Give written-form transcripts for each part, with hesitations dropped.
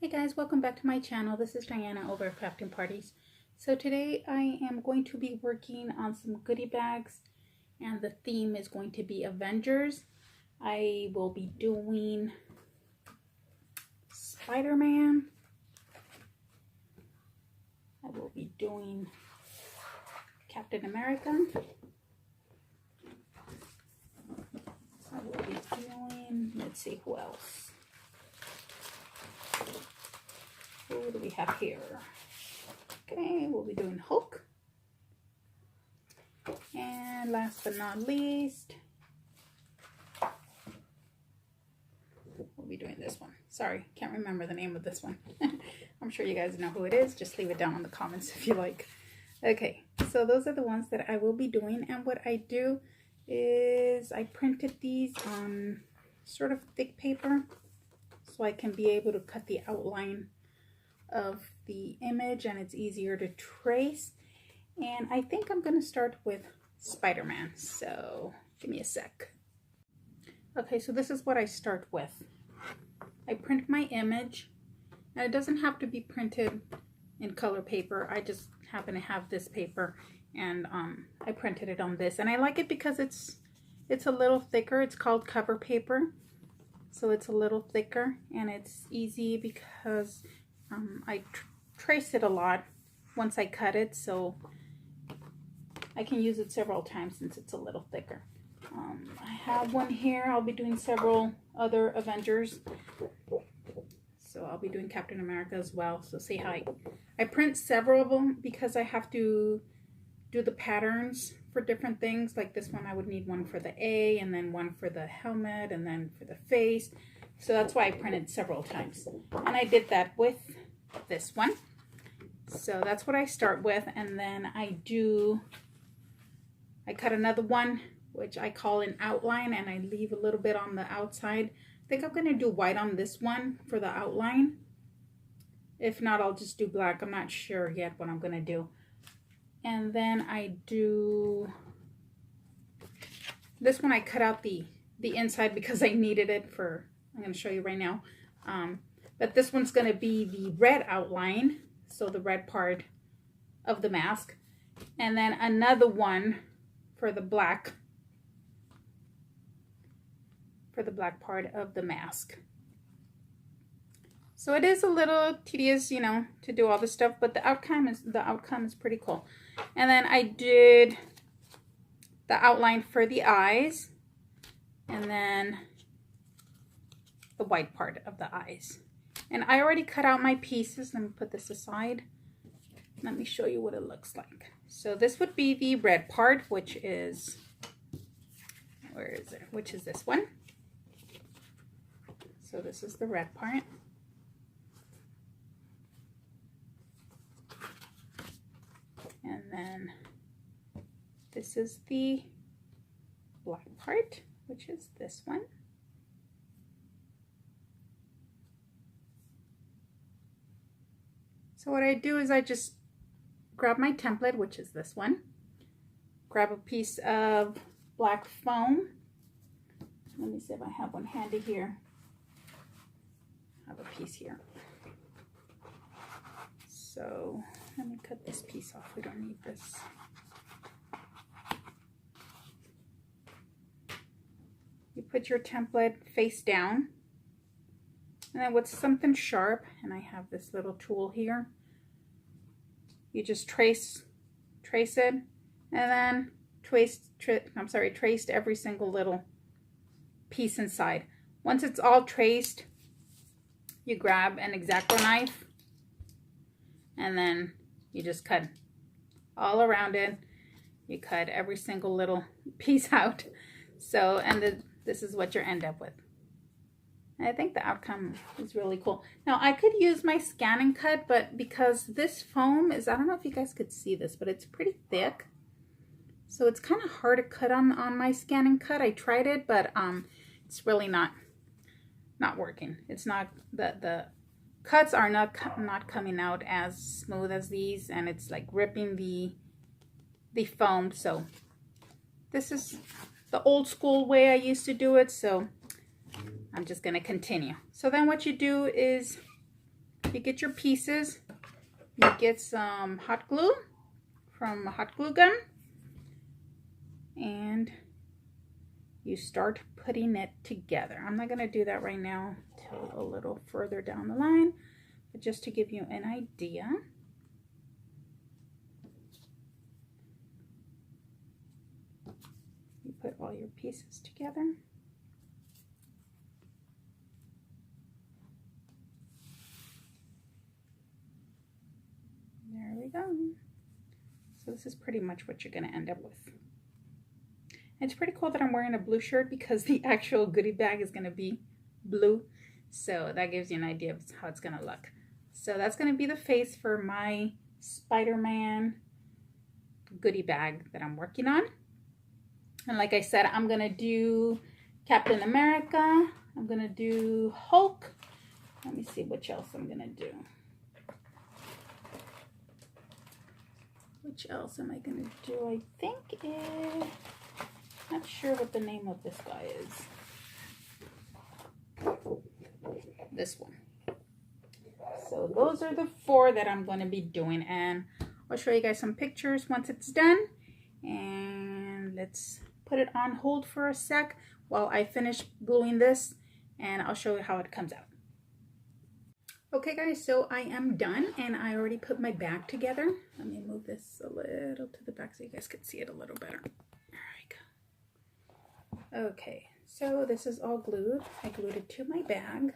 Hey guys, welcome back to my channel. This is Diana over at Crafting Parties. So today I am going to be working on some goodie bags and the theme is going to be Avengers. I will be doing Spider-Man. I will be doing Captain America. I will be doing, let's see who else. Who do we have here? Okay, we'll be doing Hulk. And last but not least, we'll be doing this one. Sorry, can't remember the name of this one. I'm sure you guys know who it is. Just leave it down in the comments if you like. Okay, so those are the ones that I will be doing. And what I do is I printed these on sort of thick paper so I can be able to cut the outline of the image and it's easier to trace. And I think I'm going to start with Spider-Man, so give me a sec. Okay, so this is what I start with. I print my image, and it doesn't have to be printed in color paper. I just happen to have this paper, and I printed it on this, and I like it because it's a little thicker. It's called cover paper, so it's a little thicker, and it's easy because I trace it a lot once I cut it, so I can use it several times since it's a little thicker. I have one here. I'll be doing several other Avengers. So I'll be doing Captain America as well. So see how I print several of them because I have to do the patterns for different things. Like this one, I would need one for the A, and then one for the helmet, and then for the face. So that's why I printed several times. And I did that with this one. So that's what I start with. And then I cut another one, which I call an outline, and I leave a little bit on the outside. I think I'm going to do white on this one for the outline. If not, I'll just do black. I'm not sure yet what I'm going to do. And then I do this one. I cut out the inside because I needed it for, I'm going to show you right now. But this one's going to be the red outline, so the red part of the mask. And then another one for the black part of the mask. So it is a little tedious, you know, to do all this stuff, but the outcome is pretty cool. And then I did the outline for the eyes, and then the white part of the eyes. And I already cut out my pieces. Let me put this aside. Let me show you what it looks like. So this would be the red part, which is, where is it? Which is this one. So this is the red part. And then this is the black part, which is this one. So what I do is I just grab my template, which is this one, grab a piece of black foam. Let me see if I have one handy here. I have a piece here. So let me cut this piece off. We don't need this. You put your template face down. And then with something sharp, and I have this little tool here, you just trace it, and then traced every single little piece inside. Once it's all traced, you grab an X-Acto knife, and then you just cut all around it. You cut every single little piece out. So, and this is what you end up with. I think the outcome is really cool. Now I could use my scan and cut, but because this foam is, I don't know if you guys could see this, but it's pretty thick. So it's kind of hard to cut on my scan and cut. I tried it, but it's really not working. It's not, the cuts are not coming out as smooth as these, and it's like ripping the foam. So this is the old school way I used to do it, so I'm just going to continue. So then what you do is you get your pieces, you get some hot glue from a hot glue gun, and you start putting it together. I'm not going to do that right now till a little further down the line, but just to give you an idea. You put all your pieces together. There we go. So this is pretty much what you're going to end up with. It's pretty cool that I'm wearing a blue shirt because the actual goodie bag is going to be blue. So that gives you an idea of how it's going to look. So that's going to be the face for my Spider-Man goodie bag that I'm working on. And like I said, I'm going to do Captain America. I'm going to do Hulk. Let me see what else I'm going to do. Which else am I going to do? I think not sure what the name of this guy is. This one. So those are the 4 that I'm going to be doing, and I'll show you guys some pictures once it's done. And let's put it on hold for a sec while I finish gluing this, and I'll show you how it comes out. Okay guys, so I am done, and I already put my bag together. Let me move this a little to the back so you guys can see it a little better. Okay, so this is all glued. I glued it to my bag.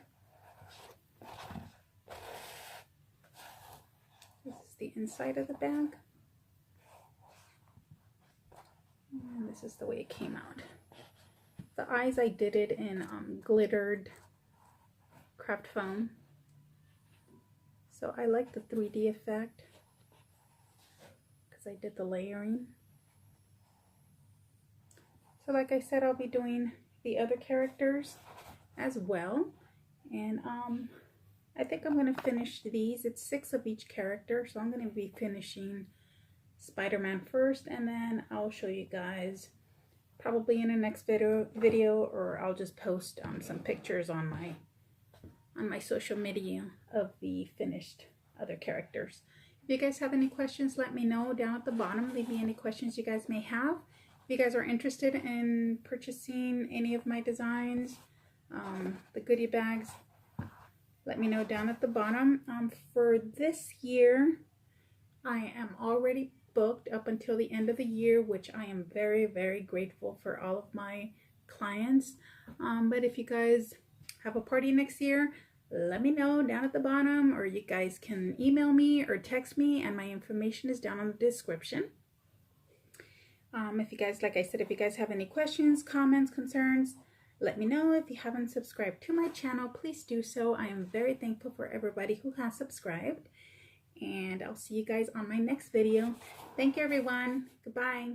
This is the inside of the bag. And this is the way it came out. The eyes, I did it in glittered craft foam. So I like the 3D effect because I did the layering. So like I said, I'll be doing the other characters as well. And I think I'm going to finish these. It's 6 of each character. So I'm going to be finishing Spider-Man first. And then I'll show you guys probably in the next video, or I'll just post some pictures on my social media of the finished other characters. If you guys have any questions, let me know down at the bottom. Leave me any questions you guys may have. If you guys are interested in purchasing any of my designs, the goodie bags, let me know down at the bottom. For this year, I am already booked up until the end of the year, which I am very, very grateful for all of my clients. But if you guys have a party next year, let me know down at the bottom, or you guys can email me or text me, and my information is down in the description. If you guys, like I said, if you guys have any questions, comments, concerns, let me know. If you haven't subscribed to my channel, please do so. I am very thankful for everybody who has subscribed. And I'll see you guys on my next video. Thank you, everyone. Goodbye.